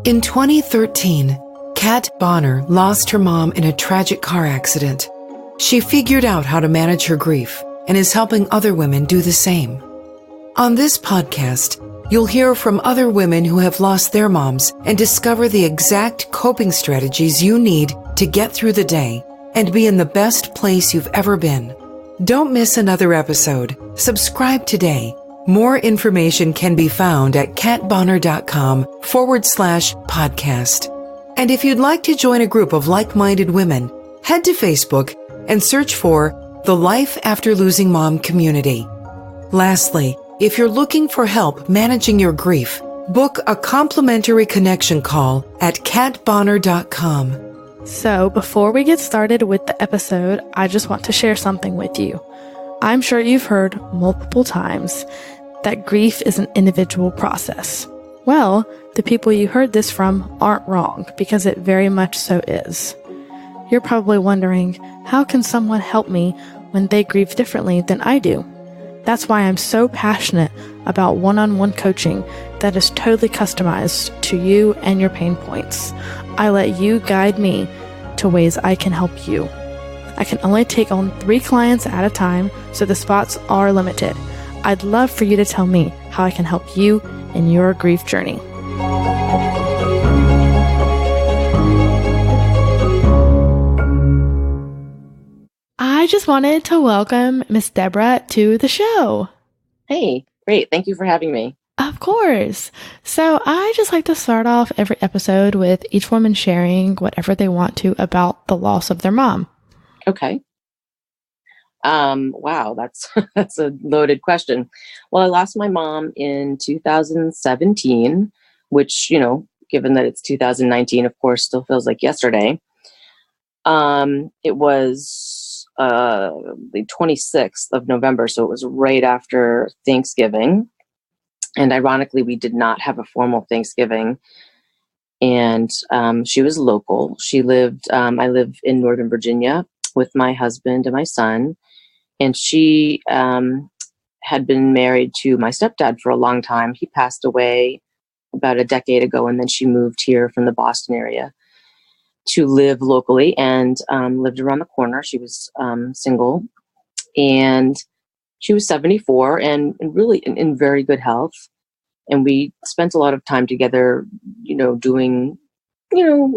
In 2013, Kat Bonner lost her mom in a tragic car accident. She figured out how to manage her grief and is helping other women do the same. On this podcast, you'll hear from other women who have lost their moms and discover the exact coping strategies you need to get through the day and be in the best place you've ever been. Don't miss another episode. Subscribe today. More information can be found at katbonner.com/podcast. And if you'd like to join a group of like-minded women, head to Facebook and search for the Life After Losing Mom community. Lastly, if you're looking for help managing your grief, book a complimentary connection call at katbonner.com. So before we get started with the episode, I just want to share something with you. I'm sure you've heard multiple times that grief is an individual process. Well, the people you heard this from aren't wrong, because it very much so is. You're probably wondering, how can someone help me when they grieve differently than I do? That's why I'm so passionate about one-on-one coaching that is totally customized to you and your pain points. I let you guide me to ways I can help you. I can only take on 3 clients at a time, so the spots are limited. I'd love for you to tell me how I can help you in your grief journey. I just wanted to welcome Miss Deborah to the show. Hey, great. Thank you for having me. Of course. So I just like to start off every episode with each woman sharing whatever they want to about the loss of their mom. Okay. Wow, that's a loaded question. Well, I lost my mom in 2017, which, given that it's 2019, of course, still feels like yesterday. It was the 26th of November, so it was right after Thanksgiving. And ironically, we did not have a formal Thanksgiving. And she was local. I live in Northern Virginia with my husband and my son. And she had been married to my stepdad for a long time. He passed away about a decade ago, and then she moved here from the Boston area to live locally and lived around the corner. She was single, and she was 74 and really in very good health. And we spent a lot of time together, doing,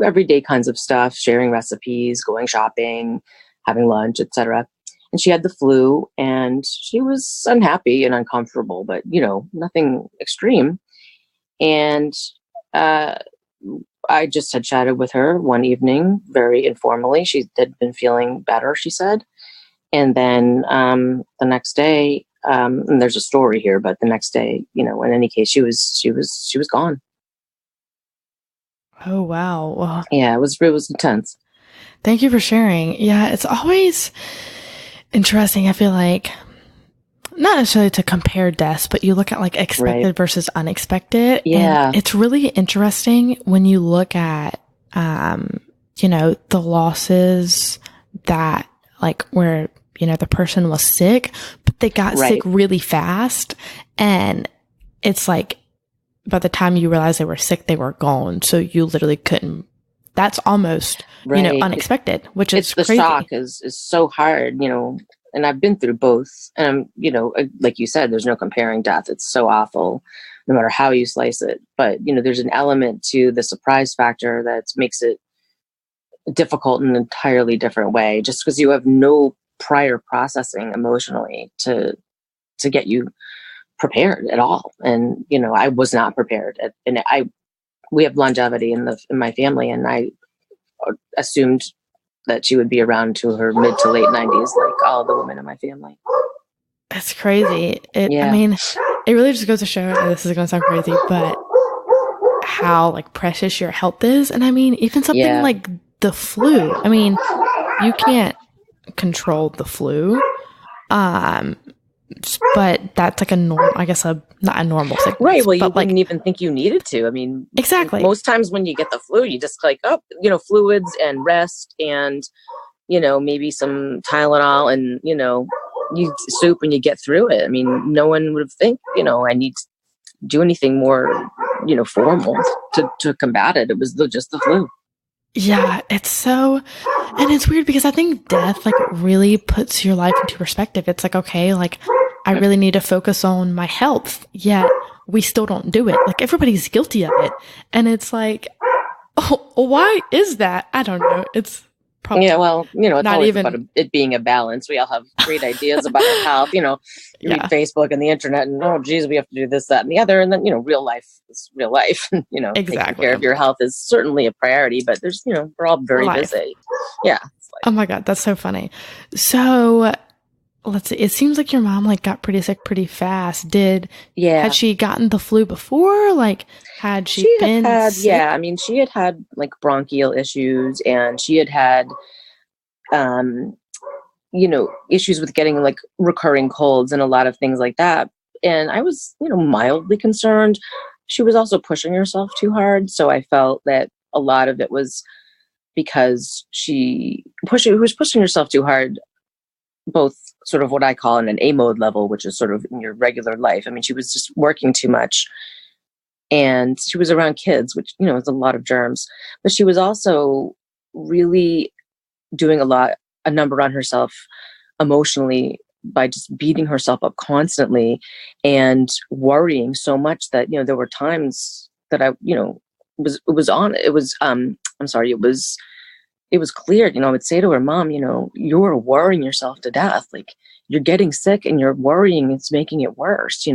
everyday kinds of stuff, sharing recipes, going shopping, having lunch, etc. And she had the flu, and she was unhappy and uncomfortable, but, nothing extreme. And I just had chatted with her one evening, very informally. She had been feeling better, she said. And then the next day, and there's a story here, but the next day, in any case, she was gone. Oh, wow. Well, yeah, it was intense. Thank you for sharing. Yeah, it's always interesting. I feel like not necessarily to compare deaths, but you look at like expected versus unexpected. Yeah. And it's really interesting when you look at, the losses that like where, the person was sick, but they got sick really fast. And it's like, by the time you realize they were sick, they were gone. So you literally couldn't, that's almost, unexpected, which is the crazy. shock is so hard, and I've been through both. And, like you said, there's no comparing death. It's so awful, no matter how you slice it. But, there's an element to the surprise factor that makes it difficult in an entirely different way, just because you have no prior processing emotionally to get you prepared at all. And, I was not prepared. And we have longevity in my family, and I assumed that she would be around to her mid to late 90s, like all the women in my family. That's crazy. I mean, it really just goes to show, and this is going to sound crazy, but how like precious your health is. And I mean, even something like the flu, I mean, you can't control the flu. But that's like not a normal sickness. Right. Well, you but wouldn't even think you needed to. I mean, exactly. Most times when you get the flu, you just like, fluids and rest and, maybe some Tylenol and, you soup and you get through it. I mean, no one would think, I need to do anything more, formal to combat it. It was just the flu. Yeah, and it's weird because I think death like really puts your life into perspective. It's like, okay, like I really need to focus on my health, yet we still don't do it. Like everybody's guilty of it. And it's like, oh, why is that? I don't know. It's probably it's not always even about it being a balance. We all have great ideas about our health. You read Facebook and the internet, and oh, geez, we have to do this, that, and the other. And then real life is real life. Taking Exactly. care of your health is certainly a priority. But there's we're all very busy. Yeah. Oh my God, that's so funny. So let's see. It seems like your mom like got pretty sick pretty fast. Had she gotten the flu before? Like had she been sick? Yeah, I mean, she had like bronchial issues, and she had issues with getting like recurring colds and a lot of things like that. And I was, mildly concerned. She was also pushing herself too hard. So I felt that a lot of it was because she was pushing herself too hard, both sort of what I call in an A mode level, which is sort of in your regular life. I mean, she was just working too much, and she was around kids, which, is a lot of germs, but she was also really doing a number on herself emotionally by just beating herself up constantly and worrying so much that, there were times that I, it was clear, I would say to her, Mom, you're worrying yourself to death. Like you're getting sick and you're worrying, it's making it worse.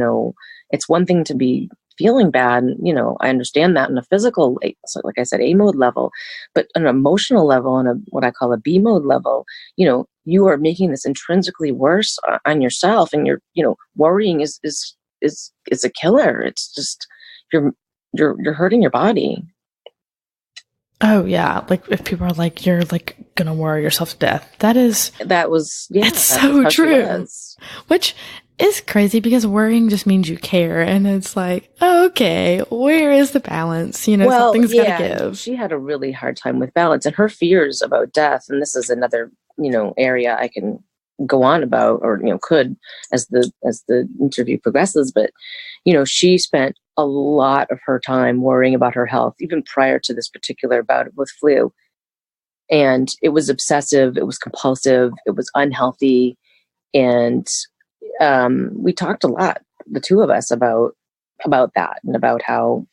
It's one thing to be feeling bad. And, I understand that in a physical, so like I said, A mode level, but an emotional level and what I call a B mode level, you are making this intrinsically worse on yourself, and you're, worrying is a killer. It's just, you're hurting your body. Oh yeah. Like if people are like, you're like going to worry yourself to death. It's so true. Which is crazy because worrying just means you care. And it's like, oh, okay, where is the balance? Something's got to give. She had a really hard time with balance, and her fears about death. And this is another, area I can go on about, or, could as the interview progresses. But, she spent a lot of her time worrying about her health, even prior to this particular bout with flu. And it was obsessive, it was compulsive, it was unhealthy. And we talked a lot, the two of us, about that, and about how,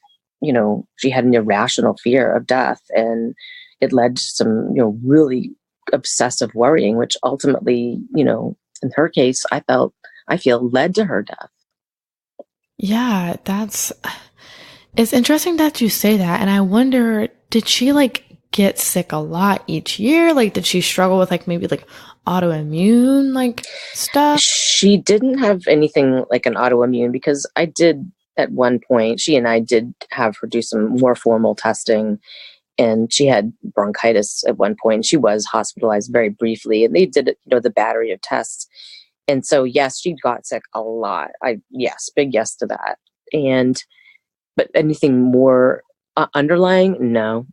she had an irrational fear of death, and it led to some, really obsessive worrying, which ultimately, in her case, I feel led to her death. Yeah, it's interesting that you say that. And I wonder, did she like get sick a lot each year? Like, did she struggle with like maybe like autoimmune like stuff? She didn't have anything like an autoimmune, because I did at one point, she and I did have her do some more formal testing, and she had bronchitis at one point. She was hospitalized very briefly, and they did, the battery of tests. And so, yes, she got sick a lot. Big yes to that. But anything more underlying? No.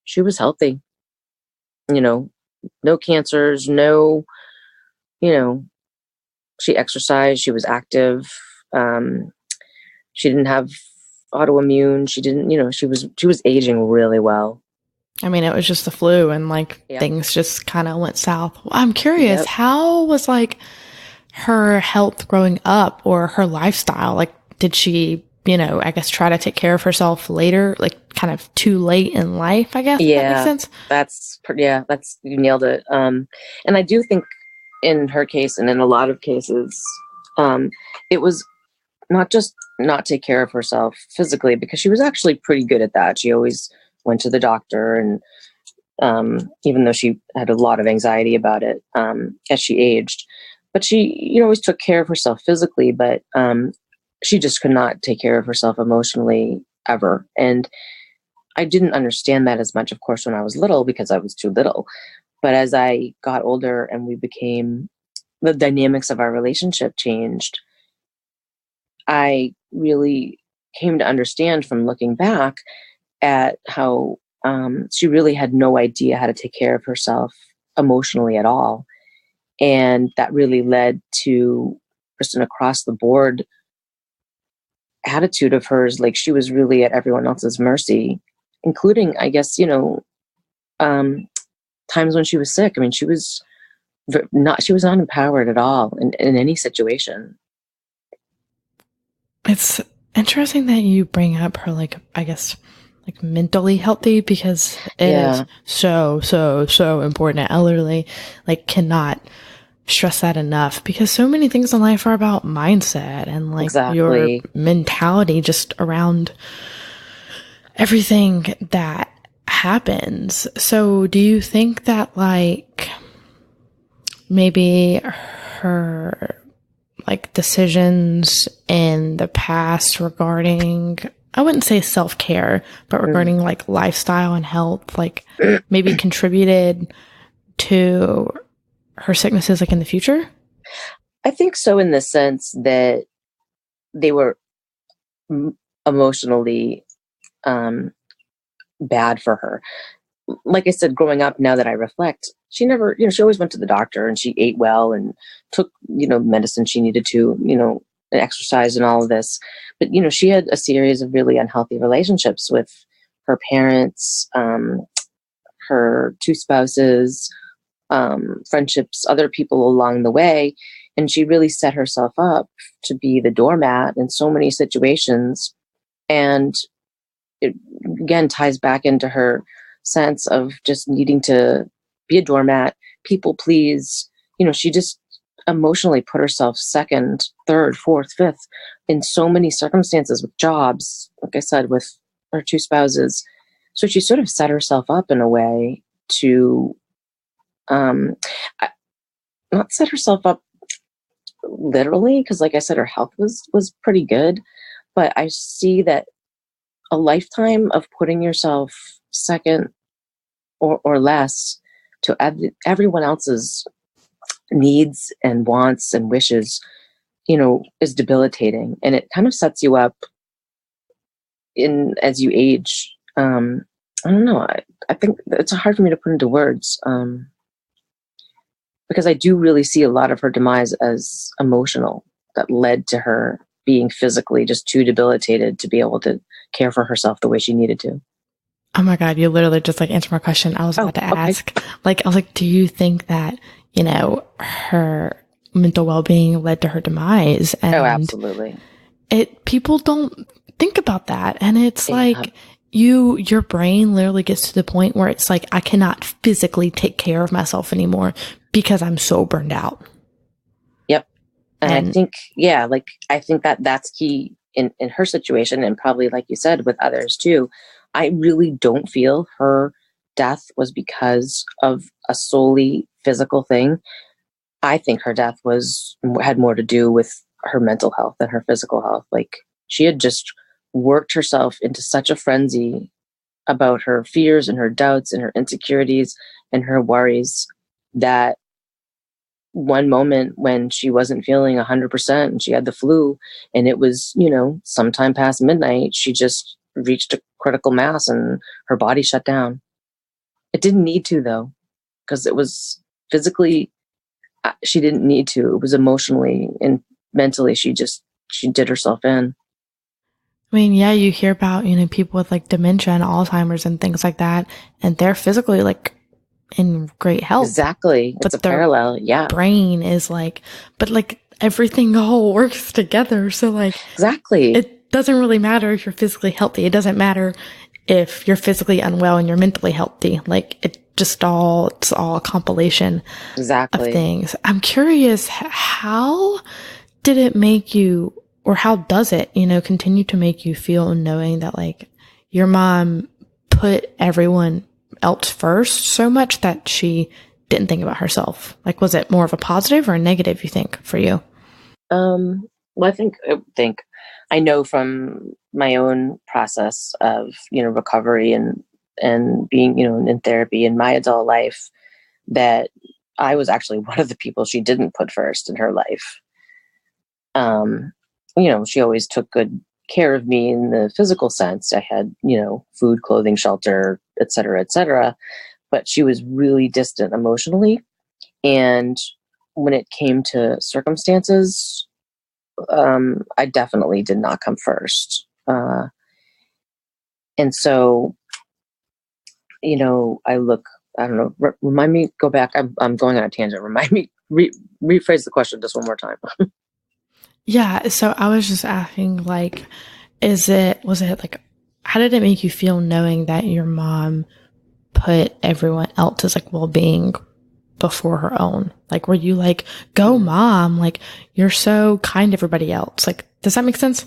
She was healthy. No cancers, no, she exercised, she was active. She didn't have autoimmune. She didn't, she was aging really well. I mean, it was just the flu, and like things just kind of went south. Well, I'm curious, how was like her health growing up, or her lifestyle? Like, did she, I guess try to take care of herself later, like kind of too late in life, I guess? Yeah. That makes sense. You nailed it. And I do think in her case, and in a lot of cases, it was not just not take care of herself physically, because she was actually pretty good at that. She always went to the doctor, and even though she had a lot of anxiety about it as she aged, but she always took care of herself physically, but she just could not take care of herself emotionally ever. And I didn't understand that as much, of course, when I was little, because I was too little. But as I got older and the dynamics of our relationship changed, I really came to understand from looking back at how she really had no idea how to take care of herself emotionally at all. And that really led to just an across the board attitude of hers, like she was really at everyone else's mercy, including, I guess, times when she was sick. I mean, she was not empowered at all in any situation. It's interesting that you bring up her, like, I guess, like mentally healthy, because it is so important. I literally like cannot stress that enough, because so many things in life are about mindset and like your mentality just around everything that happens. So do you think that like maybe her like decisions in the past regarding, I wouldn't say self-care, but regarding like lifestyle and health, like maybe contributed to her sicknesses like in the future? I think so, in the sense that they were emotionally bad for her. Like I said, growing up, now that I reflect, she never, she always went to the doctor and she ate well and took, medicine she needed to, and exercise and all of this. But, she had a series of really unhealthy relationships with her parents, her two spouses, friendships, other people along the way. And she really set herself up to be the doormat in so many situations. And it again ties back into her sense of just needing to be a doormat, people please. She just emotionally put herself second, third, fourth, fifth in so many circumstances with jobs, like I said, with her two spouses. So she sort of set herself up in a way to not set herself up literally, because like I said, her health was pretty good. But I see that a lifetime of putting yourself second or less to everyone else's needs and wants and wishes, is debilitating. And it kind of sets you up as you age. I don't know. I think it's hard for me to put into words, because I do really see a lot of her demise as emotional, that led to her being physically just too debilitated to be able to care for herself the way she needed to. Oh my God, you literally just like answered my question. I was about to ask. Okay. Like, I was like, do you think that, her mental well-being led to her demise? And absolutely. People don't think about that. And it's like, your brain literally gets to the point where it's like, I cannot physically take care of myself anymore because I'm so burned out. Yep. And I think, I think that that's key in her situation, and probably, like you said, with others too. I really don't feel her death was because of a solely physical thing. I think her death had more to do with her mental health than her physical health. Like, she had just worked herself into such a frenzy about her fears and her doubts and her insecurities and her worries, that one moment when she wasn't feeling 100% and she had the flu, and it was, sometime past midnight, she just reached a critical mass and her body shut down. It didn't need to, though, because it was physically, she didn't need to. It was emotionally and mentally, she did herself in. I mean, yeah, you hear about, people with like dementia and Alzheimer's and things like that, and they're physically like in great health. Exactly. It's a parallel. Yeah. Brain is like, but like everything all works together. So like, exactly. It doesn't really matter if you're physically healthy. It doesn't matter if you're physically unwell and you're mentally healthy. Like, it's all a compilation of things. I'm curious, how did it make you, or how does it, continue to make you feel, knowing that like your mom put everyone else first so much that she didn't think about herself? Like, was it more of a positive or a negative, you think, for you? Well, I know from my own process of, recovery and being, in therapy in my adult life, that I was actually one of the people she didn't put first in her life. She always took good care of me in the physical sense. I had, food, clothing, shelter, et cetera, but she was really distant emotionally. And when it came to circumstances, I definitely did not come first. And so, I don't know, remind me, go back. I'm going on a tangent. Remind me, rephrase the question just one more time. Yeah. So I was just asking, like, was it like, how did it make you feel knowing that your mom put everyone else's like well-being before her own? Like, were you like, go mom, like, you're so kind to everybody else? Like, does that make sense?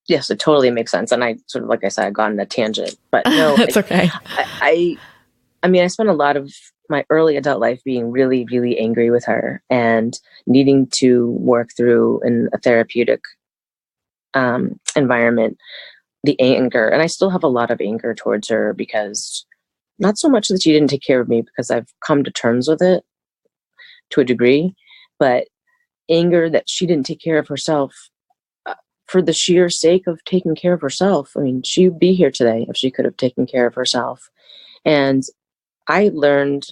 Yes, it totally makes sense. And I sort of, like I said, I got on a tangent, but no, It's okay. I mean, I spent a lot of my early adult life being really, really angry with her and needing to work through in a therapeutic environment, the anger. And I still have a lot of anger towards her because not so much that she didn't take care of me, because I've come to terms with it to a degree, but anger that she didn't take care of herself for the sheer sake of taking care of herself. I mean, she'd be here today if she could have taken care of herself. And I learned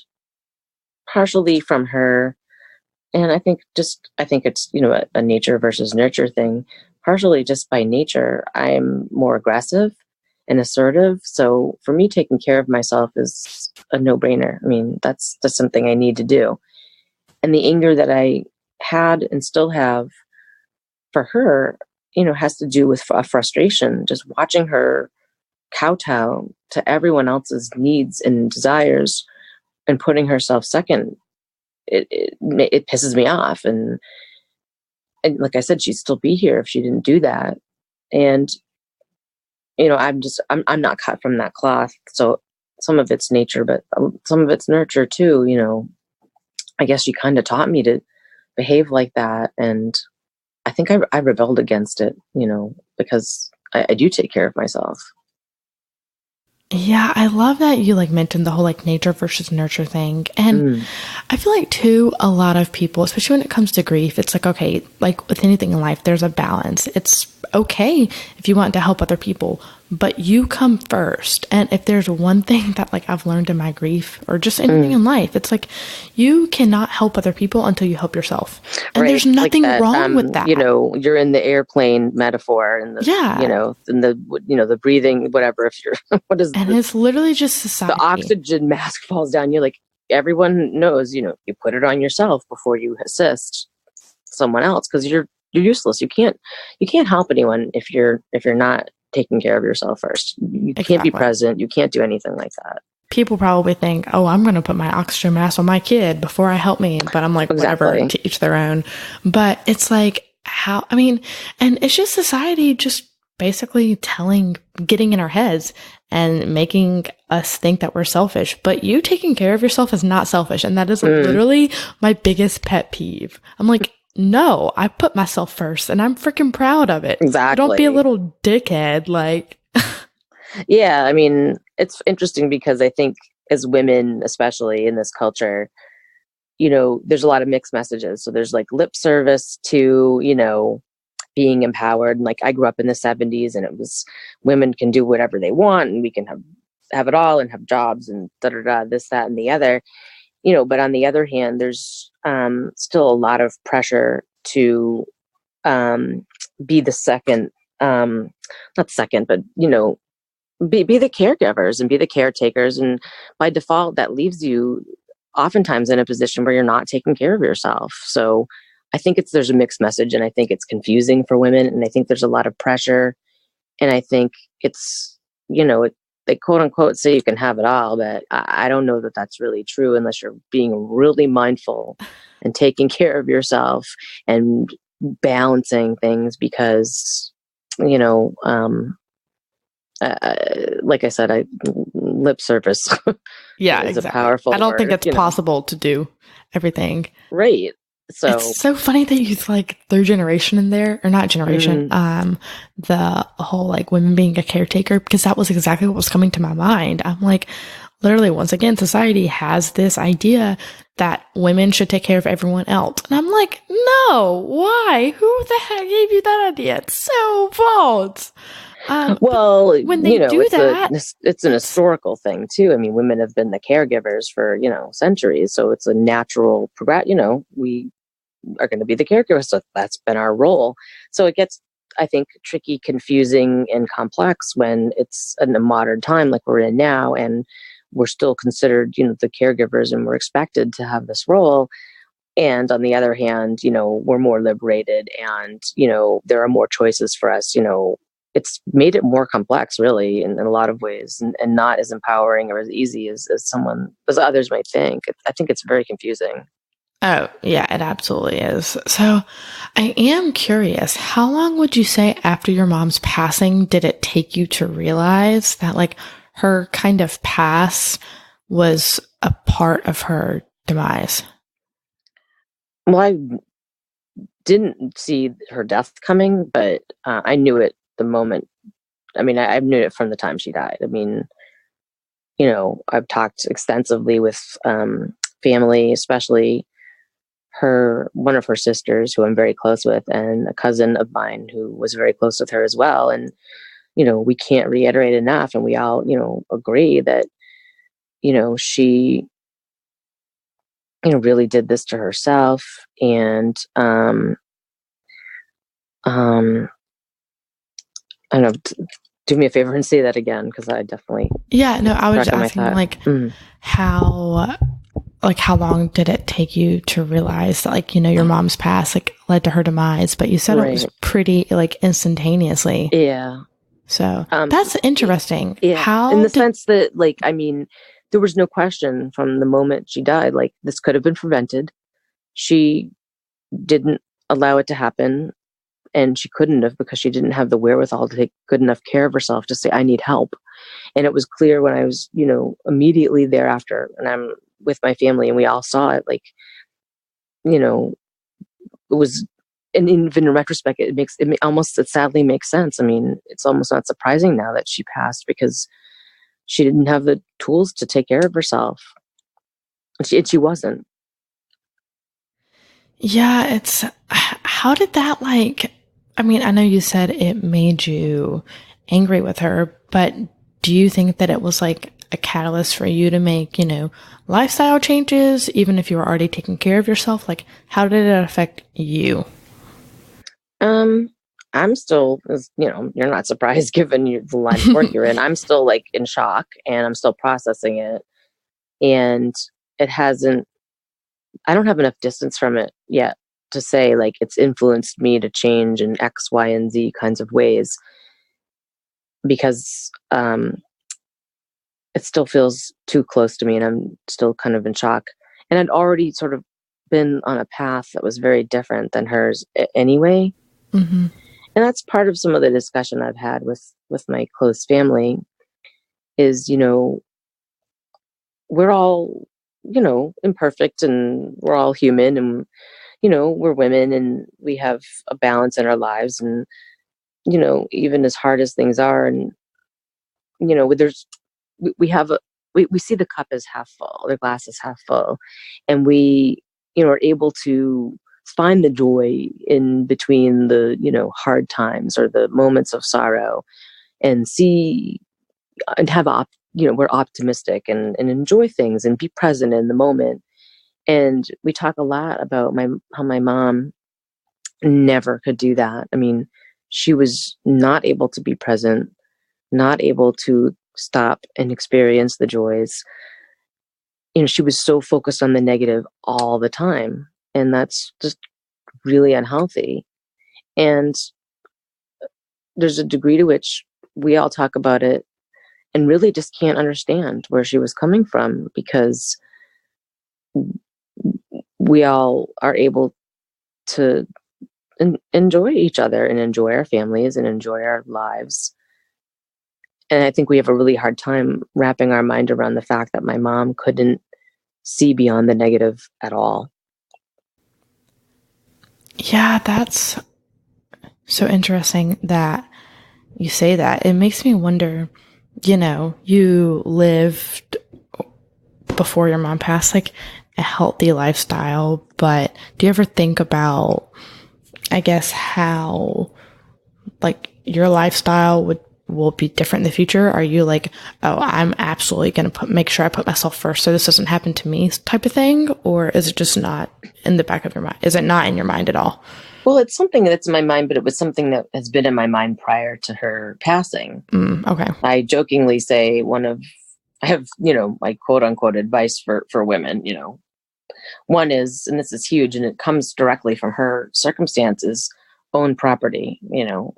partially from her, and I think it's, a nature versus nurture thing. Partially just by nature, I'm more aggressive and assertive. So for me, taking care of myself is a no-brainer. I mean, that's just something I need to do. And the anger that I had and still have for her, has to do with a frustration, just watching her kowtow to everyone else's needs and desires and putting herself second. It pisses me off. And like I said, she'd still be here if she didn't do that. And, I'm not cut from that cloth. So some of it's nature, but some of it's nurture too. I guess she kind of taught me to behave like that. And I think I rebelled against it, because I do take care of myself. Yeah, I love that you like mentioned the whole like nature versus nurture thing. And I feel like too, a lot of people, especially when it comes to grief, it's like, okay, like with anything in life, there's a balance. It's okay if you want to help other people, but you come first. And if there's one thing that like I've learned in my grief or just anything in life, it's like you cannot help other people until you help yourself. And right. There's nothing like that, wrong with that. You're in the airplane metaphor and the breathing, whatever, if you're, what is and it's literally just society. The oxygen mask falls down. You're like, everyone knows, you put it on yourself before you assist someone else, because you're useless. You can't help anyone if you're not taking care of yourself first. You can't be present. You can't do anything like that. People probably think, oh, I'm going to put my oxygen mask on my kid before I help me. But I'm like, whatever, to each their own. But it's like, and it's just society just basically getting in our heads and making us think that we're selfish. But you taking care of yourself is not selfish. And that is literally my biggest pet peeve. I'm like, no, I put myself first and I'm freaking proud of it. Exactly. Don't be a little dickhead. Like, yeah, I mean, it's interesting because I think as women, especially in this culture, there's a lot of mixed messages. So there's like lip service to, being empowered. And like I grew up in the 70s and it was women can do whatever they want and we can have it all and have jobs and this, that, and the other. But on the other hand, there's still a lot of pressure to be the second, not second, but, be the caregivers and be the caretakers. And by default, that leaves you oftentimes in a position where you're not taking care of yourself. So I think there's a mixed message, and I think it's confusing for women. And I think there's a lot of pressure. And I think it's, they quote unquote say you can have it all, but I don't know that that's really true unless you're being really mindful and taking care of yourself and balancing things because, like I said, lip service. Yeah, is exactly. a powerful I don't word, think it's possible to do everything. Right. So it's so funny that you like third generation in there, or not generation, the whole like women being a caretaker, because that was exactly what was coming to my mind. I'm like, literally, once again, society has this idea that women should take care of everyone else. And I'm like, no, why? Who the heck gave you that idea? It's so false. Well, when they do that, it's an historical thing too. I mean, women have been the caregivers for, centuries. So it's a natural progress. are going to be the caregivers. So that's been our role. So it gets, I think, tricky, confusing, and complex when it's in a modern time like we're in now, and we're still considered, the caregivers, and we're expected to have this role. And on the other hand, we're more liberated, and, there are more choices for us. It's made it more complex, really, in a lot of ways, and not as empowering or as easy as others might think. I think it's very confusing. Oh, yeah, it absolutely is. So I am curious, how long would you say after your mom's passing did it take you to realize that like her kind of pass was a part of her demise? Well, I didn't see her death coming, but I knew it the moment. I mean, I knew it from the time she died. I mean, I've talked extensively with family, especially one of her sisters who I'm very close with, and a cousin of mine who was very close with her as well. And, we can't reiterate enough. And we all, agree that, she, really did this to herself. And, I don't know, do me a favor and say that again, because I definitely. Yeah, no, I was just asking how long did it take you to realize that, your mom's pass led to her demise? But you said It was pretty instantaneously. Yeah. So that's interesting. Yeah. In the sense that, I mean, there was no question from the moment she died, this could have been prevented. She didn't allow it to happen, and she couldn't have, because she didn't have the wherewithal to take good enough care of herself to say, I need help. And it was clear when I was, immediately thereafter, and I'm with my family, and we all saw it, it was, and even in retrospect, it sadly makes sense. I mean, it's almost not surprising now that she passed, because she didn't have the tools to take care of herself. And she wasn't. Yeah, how did that I mean, I know you said it made you angry with her, but do you think that it was a catalyst for you to make, lifestyle changes, even if you were already taking care of yourself? How did it affect you? I'm still, you're not surprised given the line of work you're in. I'm still in shock, and I'm still processing it. And I don't have enough distance from it yet to say it's influenced me to change in X, Y, and Z kinds of ways, because it still feels too close to me, and I'm still kind of in shock. And I'd already sort of been on a path that was very different than hers anyway. Mm-hmm. And that's part of some of the discussion I've had with my close family is, we're all, imperfect, and we're all human, and, we're women, and we have a balance in our lives. And, even as hard as things are, and, we see the cup as half full, the glass is half full. And we, are able to find the joy in between the, hard times or the moments of sorrow, and see and have, we're optimistic and enjoy things and be present in the moment. And we talk a lot about how my mom never could do that. I mean, she was not able to be present, not able to stop and experience the joys. She was so focused on the negative all the time. And that's just really unhealthy. And there's a degree to which we all talk about it and really just can't understand where she was coming from, because we all are able to enjoy each other and enjoy our families and enjoy our lives. And I think we have a really hard time wrapping our mind around the fact that my mom couldn't see beyond the negative at all. Yeah, that's so interesting that you say that. It makes me wonder, you lived before your mom passed a healthy lifestyle, but do you ever think about, I guess, how your lifestyle would will be different in the future? Are you like, oh, I'm absolutely going to make sure I put myself first so this doesn't happen to me type of thing? Or is it just not in the back of your mind? Is it not in your mind at all? Well, it's something that's in my mind, but it was something that has been in my mind prior to her passing. Okay. I jokingly say I have, my quote unquote advice for women, one is, and this is huge and it comes directly from her circumstances, own property.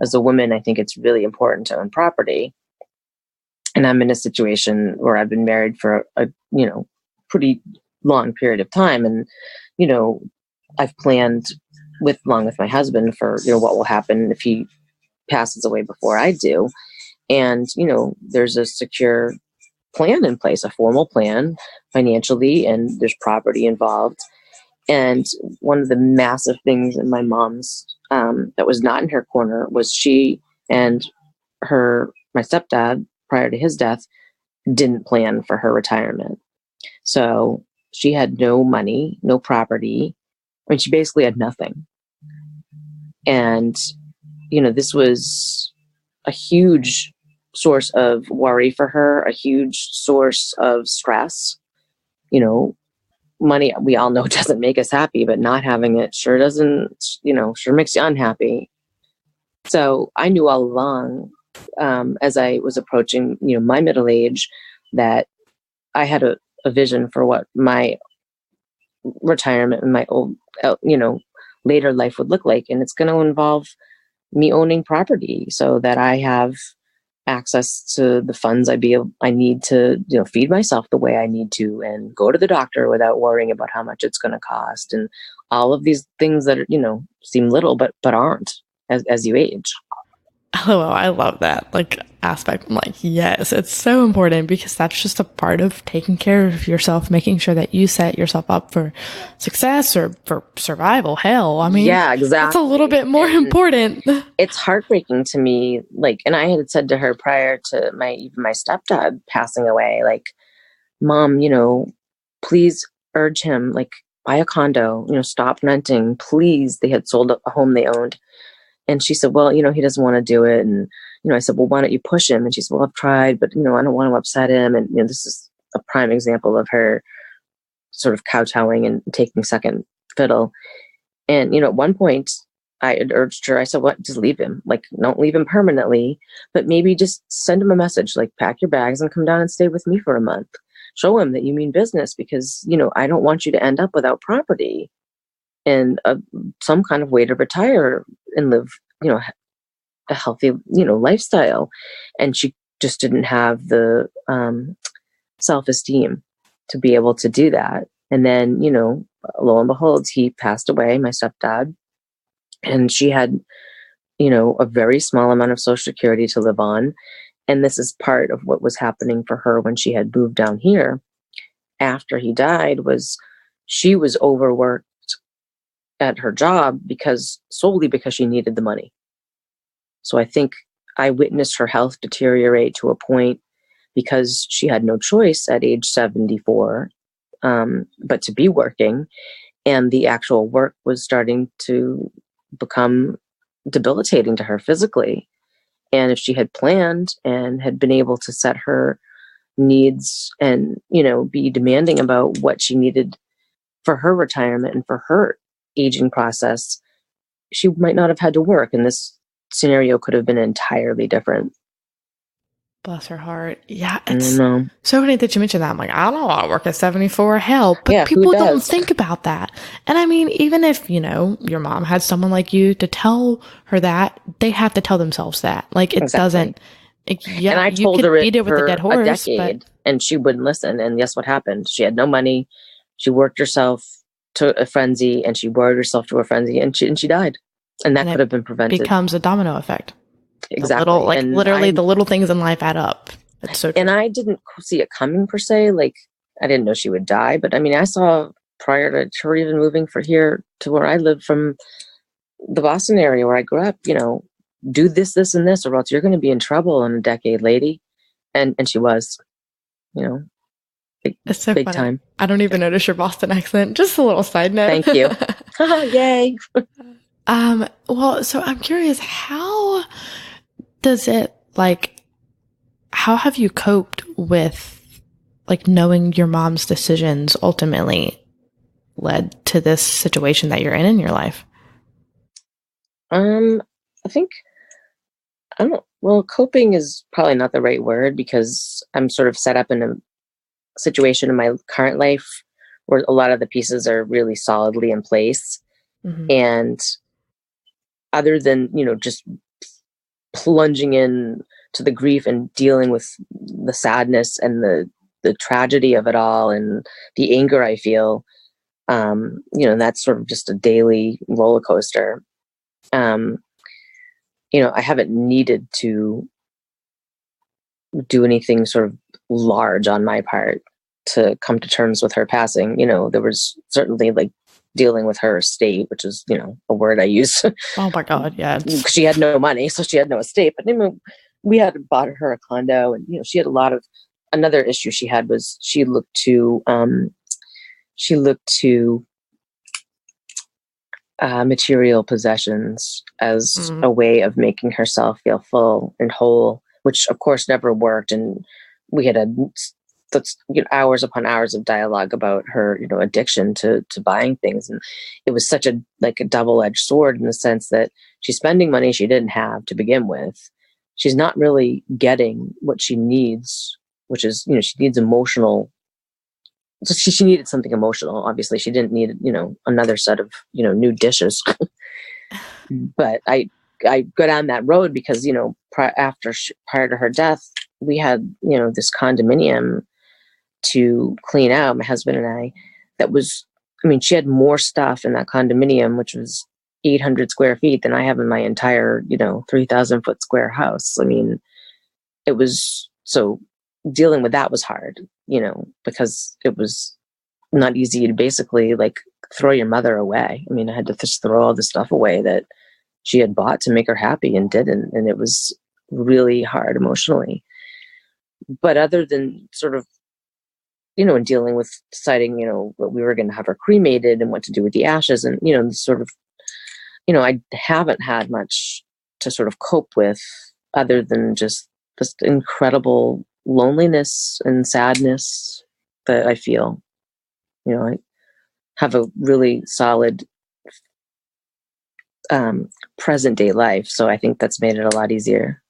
As a woman, I think it's really important to own property. And I'm in a situation where I've been married for a pretty long period of time. And, I've planned along with my husband for, what will happen if he passes away before I do. And, there's a secure plan in place, a formal plan financially, and there's property involved. And one of the massive things in my mom's that was not in her corner was she and my stepdad, prior to his death, didn't plan for her retirement. So she had no money, no property. I mean, she basically had nothing. And, this was a huge source of worry for her, a huge source of stress. Money, we all know, doesn't make us happy, but not having it sure doesn't, sure makes you unhappy. So I knew all along, as I was approaching, my middle age, that I had a vision for what my retirement and my old, later life would look like. And it's going to involve me owning property so that I have access to the funds I need to, feed myself the way I need to and go to the doctor without worrying about how much it's going to cost. And all of these things that, seem little, but aren't as you age. Oh, I love that aspect. I'm like, yes, it's so important because that's just a part of taking care of yourself, making sure that you set yourself up for success or for survival. Hell, I mean, yeah, exactly. That's a little bit more important. It's heartbreaking to me. And I had said to her prior to my stepdad passing away, Mom, please urge him, buy a condo, stop renting, please. They had sold a home they owned. And she said, well, he doesn't want to do it. And, I said, well, why don't you push him? And she said, well, I've tried, but, I don't want to upset him. And, this is a prime example of her sort of kowtowing and taking second fiddle. And, at one point I had urged her, I said, what, just leave him. Don't leave him permanently, but maybe just send him a message, pack your bags and come down and stay with me for a month. Show him that you mean business because, I don't want you to end up without property and some kind of way to retire and live, a healthy, lifestyle. And she just didn't have the self-esteem to be able to do that. And then, lo and behold, he passed away, my stepdad, and she had, a very small amount of Social Security to live on. And this is part of what was happening for her when she had moved down here after he died, was she was overworked at her job solely because she needed the money. So I think I witnessed her health deteriorate to a point because she had no choice at age 74, but to be working, and the actual work was starting to become debilitating to her physically. And if she had planned and had been able to set her needs and, be demanding about what she needed for her retirement and for her aging process, she might not have had to work. And this scenario could have been entirely different. Bless her heart. Yeah, it's so funny that you mentioned that. I'm like, I don't want to work at 74. Hell, but people don't think about that. And I mean, even if, your mom had someone like you to tell her that, they have to tell themselves that. It doesn't. Yeah, and I told her beat it with a dead horse, a decade, and she wouldn't listen. And guess what happened? She had no money. She worked herself to a frenzy, and she worried herself to a frenzy, and she died. And that could have been prevented. Becomes a domino effect. Exactly. The little things in life add up. It's so true. And I didn't see it coming per se. I didn't know she would die, but I mean, I saw prior to her even moving from here to where I live from the Boston area where I grew up, do this, this, and this, or else you're going to be in trouble in a decade, lady. And she was, it's so big funny. Time. I don't even notice your Boston accent. Just a little side note. Thank you. Yay. Well, so I'm curious, how does it how have you coped with like knowing your mom's decisions ultimately led to this situation that you're in your life? I think, I don't know. Well, coping is probably not the right word because I'm sort of set up in a situation in my current life where a lot of the pieces are really solidly in place. Mm-hmm. And other than, just plunging in to the grief and dealing with the sadness and the tragedy of it all and the anger I feel, that's sort of just a daily roller coaster. I haven't needed to do anything sort of large on my part to come to terms with her passing. There was certainly like dealing with her estate, which is, a word I use. Oh my God. Yeah. She had no money, so she had no estate. But we had bought her a condo, and she had another issue she had was she looked to material possessions as a way of making herself feel full and whole, which of course never worked. And we had hours upon hours of dialogue about her, addiction to buying things. And it was such a double-edged sword in the sense that she's spending money she didn't have to begin with. She's not really getting what she needs, which is, she needs emotional. So she needed something emotional. Obviously she didn't need, another set of, new dishes. But I go down that road because, prior to her death, we had, this condominium to clean out, my husband and I, that was, she had more stuff in that condominium, which was 800 square feet than I have in my entire, 3,000 foot square house. It was, so dealing with that was hard, because it was not easy to basically throw your mother away. I had to just throw all the stuff away that she had bought to make her happy and didn't. And it was really hard emotionally. But other than sort of, in dealing with deciding, what we were going to have her cremated and what to do with the ashes and, sort of, I haven't had much to sort of cope with other than just this incredible loneliness and sadness that I feel. I have a really solid present day life. So I think that's made it a lot easier.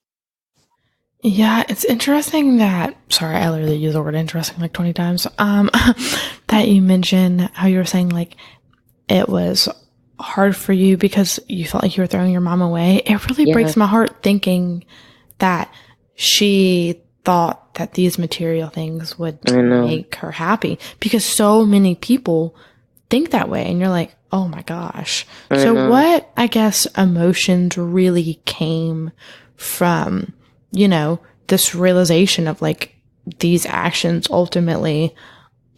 Yeah, it's interesting that, sorry, I literally used the word interesting like 20 times, that you mentioned how you were saying it was hard for you because you felt like you were throwing your mom away. It really breaks my heart thinking that she thought that these material things would make her happy because so many people think that way. And you're like, oh my gosh. So what, I guess, emotions really came from, this realization of these actions ultimately,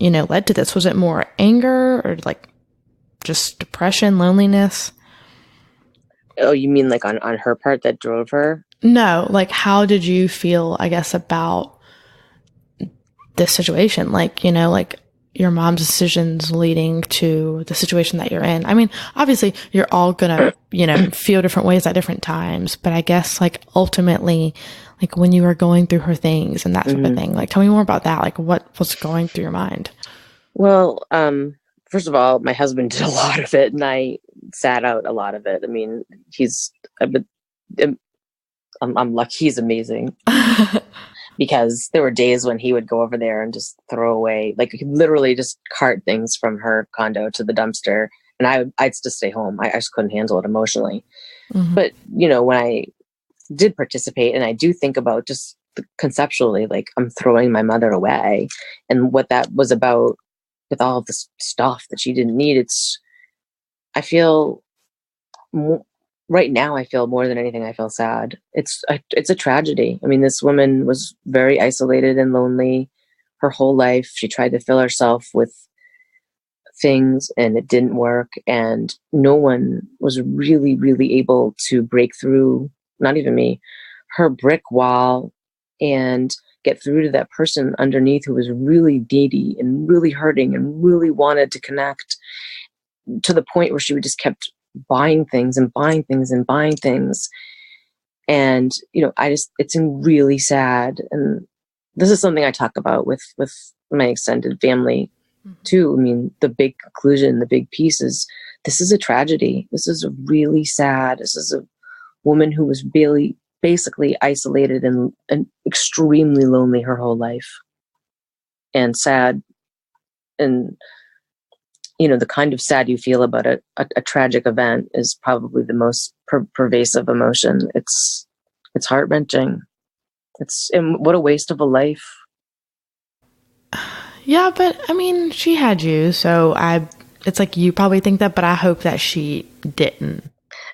led to this? Was it more anger or just depression, loneliness? Oh, you mean on her part that drove her? No, how did you feel, I guess, about this situation? Your mom's decisions leading to the situation that you're in. Obviously you're all gonna, feel different ways at different times, but I guess ultimately, when you were going through her things and that sort of thing, tell me more about that. What was going through your mind? Well, first of all, my husband did a lot of it and I sat out a lot of it. I'm lucky he's amazing. Because there were days when he would go over there and just throw away, he could literally just cart things from her condo to the dumpster. And I'd just stay home. I just couldn't handle it emotionally. Mm-hmm. But, when I did participate and I do think about just conceptually, I'm throwing my mother away and what that was about with all of this stuff that she didn't need. I feel right now, I feel more than anything, I feel sad. It's a tragedy. This woman was very isolated and lonely her whole life. She tried to fill herself with things and it didn't work. And no one was really, really able to break through, not even me, her brick wall and get through to that person underneath who was really needy and really hurting and really wanted to connect, to the point where she would just kept buying things and buying things and buying things. And, it's really sad. And this is something I talk about with my extended family too. I mean, the big conclusion, the big piece is, this is a tragedy. This is a really sad. This is a woman who was basically isolated and extremely lonely her whole life, and sad. And, the kind of sad you feel about a tragic event is probably the most pervasive emotion. It's heart-wrenching. And what a waste of a life. Yeah, but I mean, she had you, so it's like you probably think that, but I hope that she didn't.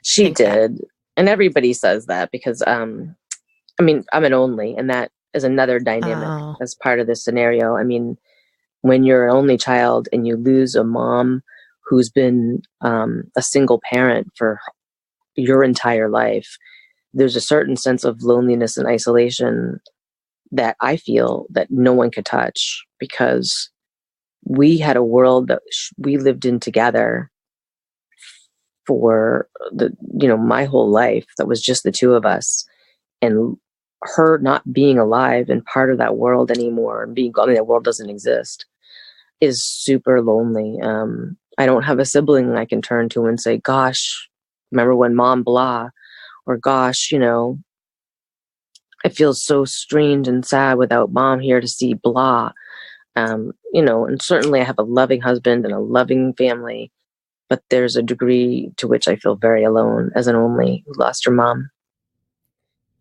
She did. And everybody says that because, I'm an only, and that is another dynamic as part of this scenario. I mean, when you're an only child and you lose a mom who's been a single parent for your entire life, there's a certain sense of loneliness and isolation that I feel that no one could touch, because we had a world that we lived in together for my whole life, that was just the two of us, and her not being alive and part of that world anymore, and that world doesn't exist, is super lonely. I don't have a sibling I can turn to and say, gosh, remember when mom blah, or gosh, I feel so strange and sad without mom here to see blah. And certainly I have a loving husband and a loving family, but there's a degree to which I feel very alone as an only who lost her mom.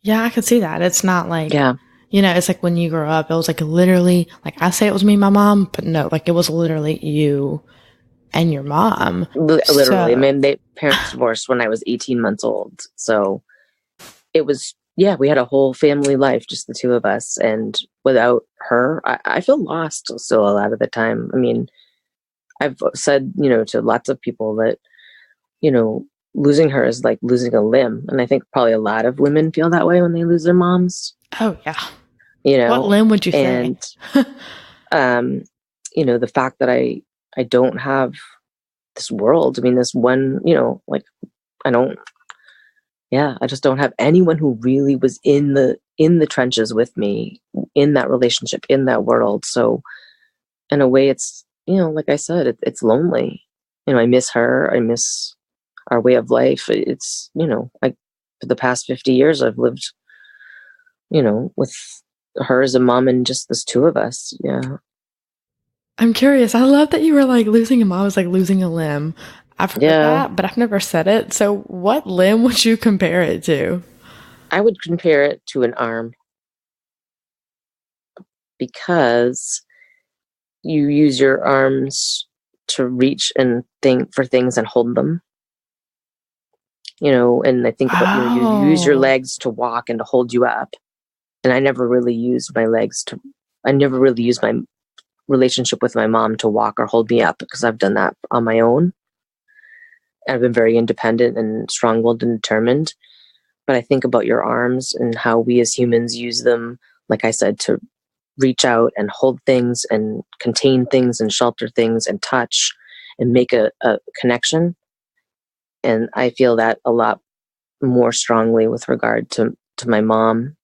Yeah, I could see that. It's not like, yeah. It's like when you grow up, it was like literally, like I say it was me and my mom, but no, like it was literally you and your mom. Literally. I mean, parents divorced when I was 18 months old. So it was, we had a whole family life, just the two of us. And without her, I feel lost still a lot of the time. I mean, I've said, to lots of people that, losing her is like losing a limb. And I think probably a lot of women feel that way when they lose their moms. Oh, yeah. What limb would you say? The fact that I don't have this world. I mean, this one, I just don't have anyone who really was in the trenches with me, in that relationship, in that world. So in a way, it's, like I said, it's lonely. I miss her. I miss our way of life. It's, for the past 50 years, I've lived, with her as a mom and just this two of us. Yeah. I'm curious. I love that you were like losing a mom was like losing a limb. I've heard that, but I've never said it. So what limb would you compare it to? I would compare it to an arm, because you use your arms to reach and think for things and hold them. And I think about you use your legs to walk and to hold you up. And I never really used my relationship with my mom to walk or hold me up, because I've done that on my own. I've been very independent and strong-willed and determined. But I think about your arms and how we as humans use them, like I said, to reach out and hold things and contain things and shelter things and touch and make a connection. And I feel that a lot more strongly with regard to my mom.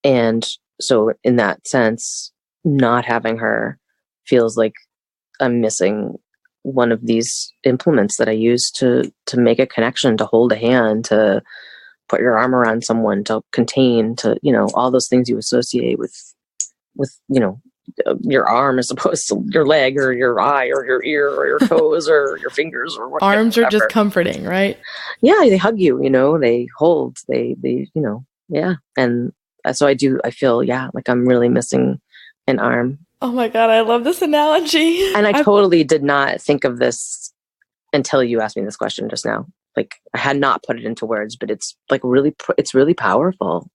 And so in that sense, not having her feels like I'm missing one of these implements that I use to make a connection, to hold a hand, to put your arm around someone, to contain, to, all those things you associate with, your arm as opposed to your leg or your eye or your ear or your toes or your fingers or whatever. Arms are just comforting, right? Yeah, they hug you, they hold, they yeah. And so I feel, like I'm really missing an arm. Oh my God, I love this analogy. And I totally did not think of this until you asked me this question just now. Like, I had not put it into words, but it's like it's really powerful.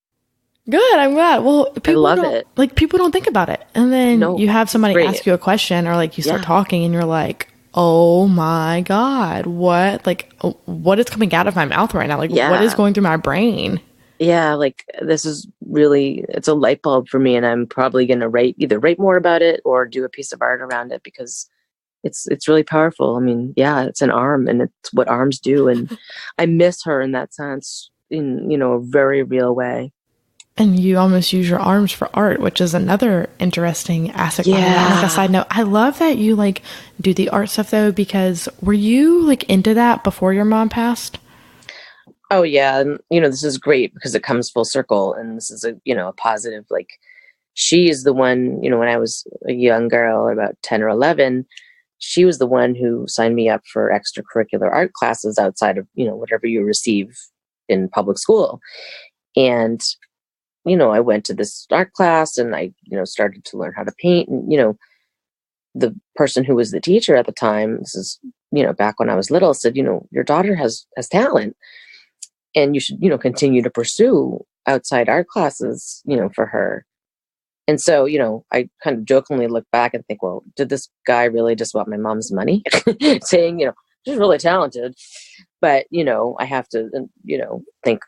Good, I'm glad. Well, I love it. Like, people don't think about it. And then you have somebody ask you a question, or like you start talking and you're like, oh my God, what is coming out of my mouth right now? Like, what is going through my brain? Yeah, like this is really, it's a light bulb for me, and I'm probably going to write more about it or do a piece of art around it, because it's really powerful. I mean, yeah, it's an arm, and it's what arms do. And I miss her in that sense, in, you know, a very real way. And you almost use your arms for art, which is another interesting aspect behind that. And like a side note, I love that you like do the art stuff though, because were you like into that before your mom passed? Oh yeah. And, you know, this is great because it comes full circle, and this is a, you know, a positive, like, she is the one, you know, when I was a young girl, about 10 or 11, she was the one who signed me up for extracurricular art classes outside of, you know, whatever you receive in public school. And, you know, I went to this art class, and I, you know, started to learn how to paint. And, you know, the person who was the teacher at the time, this is, you know, back when I was little, said, you know, your daughter has talent, and you should, you know, continue to pursue outside art classes, you know, for her. And so, you know, I kind of jokingly look back and think, well, did this guy really just want my mom's money? Saying, you know, she's really talented. But, you know, I have to, you know, think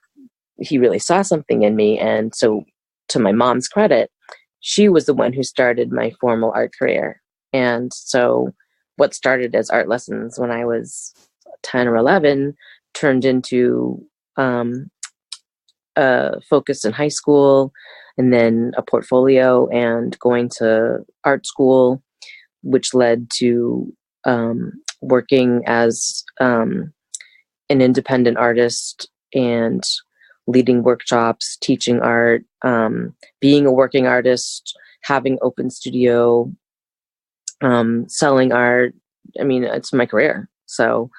he really saw something in me. And so, to my mom's credit, she was the one who started my formal art career. And so what started as art lessons when I was 10 or 11 turned into a focus in high school, and then a portfolio, and going to art school, which led to working as an independent artist and leading workshops, teaching art, being a working artist, having open studio, selling art. I mean, it's my career. So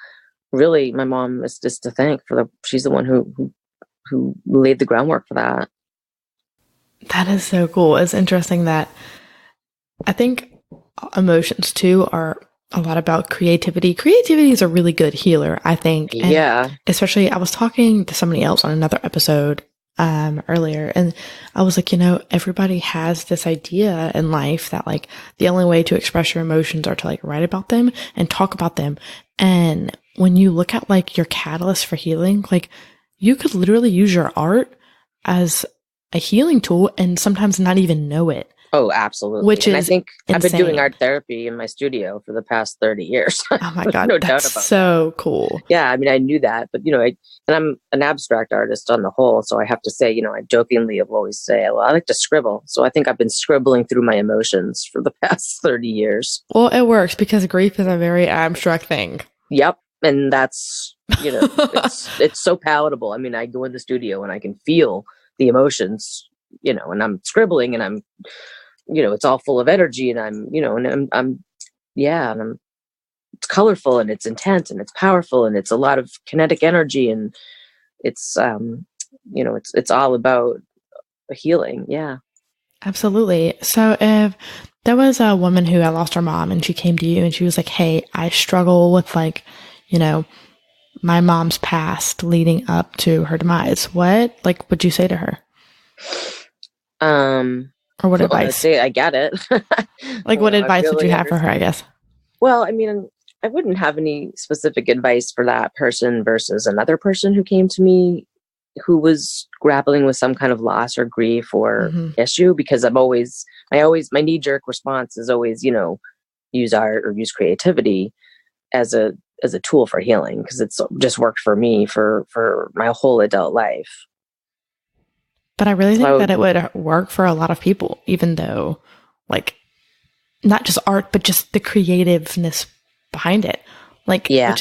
really, my mom is just to thank for she's the one who laid the groundwork for that. That is so cool. It's interesting that I think emotions too are a lot about creativity. Creativity is a really good healer, I think. And yeah. Especially, I was talking to somebody else on another episode earlier, and I was like, you know, everybody has this idea in life that like the only way to express your emotions are to like write about them and talk about them. And when you look at like your catalyst for healing, like you could literally use your art as a healing tool and sometimes not even know it. Oh, absolutely. Which and is I think insane. I've been doing art therapy in my studio for the past 30 years. Oh my God. No That's doubt about so that. cool. Yeah. I mean, I knew that, but you know, and I'm an abstract artist on the whole. So I have to say, you know, I jokingly have always say, well, I like to scribble. So I think I've been scribbling through my emotions for the past 30 years. Well, it works because grief is a very abstract thing. Yep. And that's, you know, it's so palatable. I mean, I go in the studio and I can feel the emotions, you know, and I'm scribbling, and I'm, you know, it's all full of energy, and I'm, you know, and it's colorful, and it's intense, and it's powerful, and it's a lot of kinetic energy, and it's, you know, it's all about a healing. Yeah. Absolutely. So if there was a woman who had lost her mom and she came to you and she was like, hey, I struggle with like, you know, my mom's past leading up to her demise, what like would you say to her? Or what advice? Say I get it. Like what advice would you have for her, I guess? Well, I mean, I wouldn't have any specific advice for that person versus another person who came to me who was grappling with some kind of loss or grief or issue, because my knee-jerk response is always, you know, use art or use creativity as a tool for healing, because it's just worked for me for my whole adult life. But I really think that it would work for a lot of people, even though, like, not just art, but just the creativeness behind it. Like, yeah.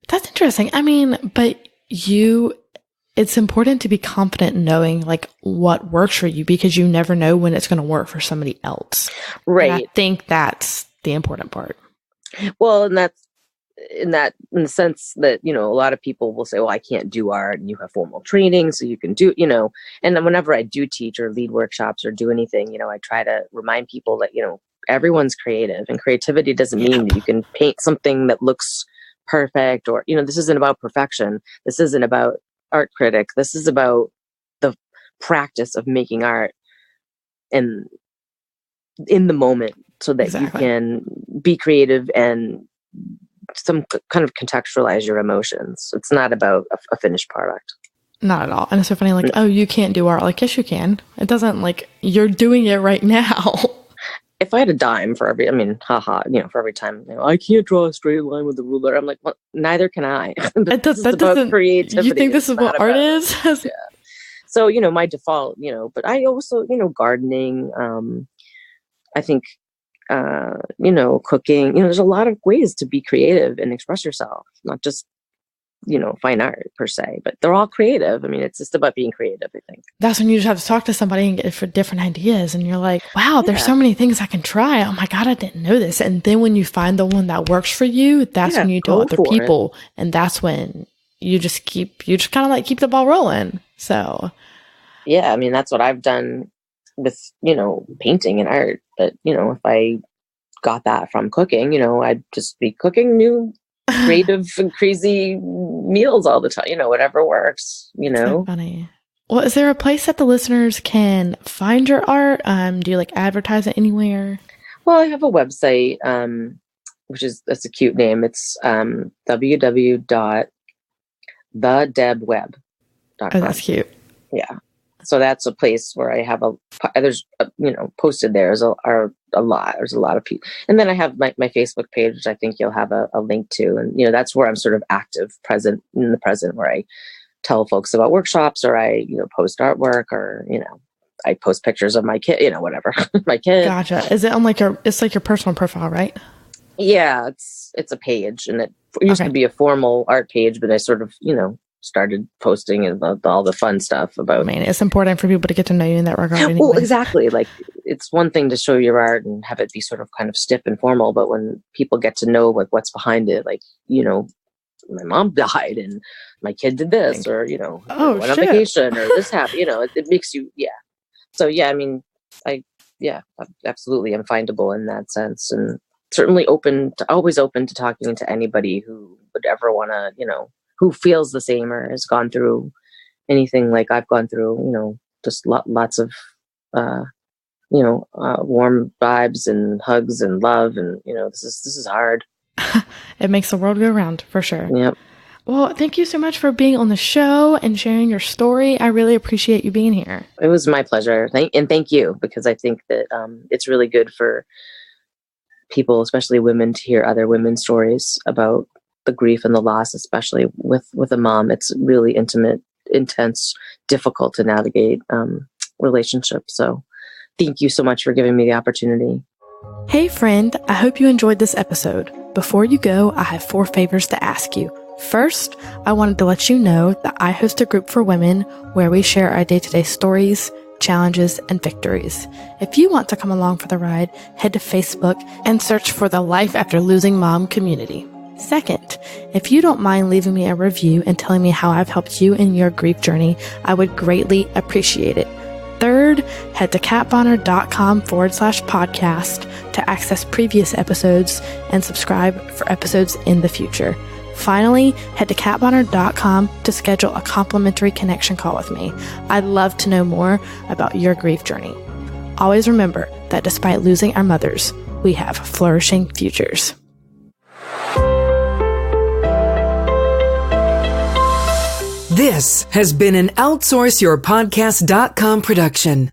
That's interesting. I mean, but it's important to be confident in knowing, like, what works for you, because you never know when it's going to work for somebody else. Right. And I think that's the important part. Well, and that's, in the sense that, you know, a lot of people will say, well, I can't do art, and you have formal training, so you can do, you know, and then whenever I do teach or lead workshops or do anything, you know, I try to remind people that, you know, everyone's creative, and creativity doesn't mean that you can paint something that looks perfect, or, you know, this isn't about perfection. This isn't about art critic. This is about the practice of making art and in the moment, so that you can be creative and some kind of contextualize your emotions. It's not about a finished product. Not at all. And it's so funny, like, oh, you can't do art. Like, yes, you can. It doesn't, like, you're doing it right now. if I had a dime for every, haha, for every time, I can't draw a straight line with a ruler. I'm like, well, neither can I. This is about creativity. You think this is what art is? Yeah. So, my default, but I also, gardening, I think, cooking, there's a lot of ways to be creative and express yourself, not just, fine art per se, but they're all creative. It's just about being creative, I think. That's when you just have to talk to somebody and get for different ideas. And you're like, wow, there's so many things I can try. Oh my God, I didn't know this. And then when you find the one that works for you, that's when you tell other people. And that's when you just kind of like keep the ball rolling. So. Yeah. That's what I've done with, painting and art. But, if I got that from cooking, I'd just be cooking new creative and crazy meals all the time, whatever works, So funny. Well, is there a place that the listeners can find your art? Do you like advertise it anywhere? Well, I have a website, that's a cute name. It's www.thedebweb.com. Oh, that's cute. Yeah. So that's a place where I have posted there are a lot. There's a lot of people. And then I have my Facebook page, which I think you'll have a link to. And, that's where I'm sort of present, where I tell folks about workshops, or I, post artwork, or, I post pictures of my kid, whatever, my kid. Gotcha. Is it on it's like your personal profile, right? Yeah, it's a page, and it used to be a formal art page, but I sort of, started posting about all the fun stuff about. It's important for people to get to know you in that regard. Anyway. Well, exactly. Like, it's one thing to show your art and have it be sort of kind of stiff and formal, but when people get to know what's behind it, like, my mom died and my kid did this, or went on vacation, or this happened. It makes you, yeah. So yeah, absolutely, I'm findable in that sense, and certainly always open to talking to anybody who would ever want to, who feels the same or has gone through anything like I've gone through, just lots of, warm vibes and hugs and love. And, this is hard. It makes the world go round, for sure. Yep. Well, thank you so much for being on the show and sharing your story. I really appreciate you being here. It was my pleasure. Thank you, because I think that it's really good for people, especially women, to hear other women's stories about the grief and the loss, especially with a mom. It's really intimate, intense, difficult to navigate relationships. So thank you so much for giving me the opportunity. Hey friend, I hope you enjoyed this episode. Before you go, I have 4 favors to ask you. First, I wanted to let you know that I host a group for women where we share our day-to-day stories, challenges, and victories. If you want to come along for the ride, head to Facebook and search for the Life After Losing Mom community. Second, if you don't mind leaving me a review and telling me how I've helped you in your grief journey, I would greatly appreciate it. Third, head to katbonner.com/podcast to access previous episodes and subscribe for episodes in the future. Finally, head to katbonner.com to schedule a complimentary connection call with me. I'd love to know more about your grief journey. Always remember that despite losing our mothers, we have flourishing futures. This has been an OutsourceYourPodcast.com production.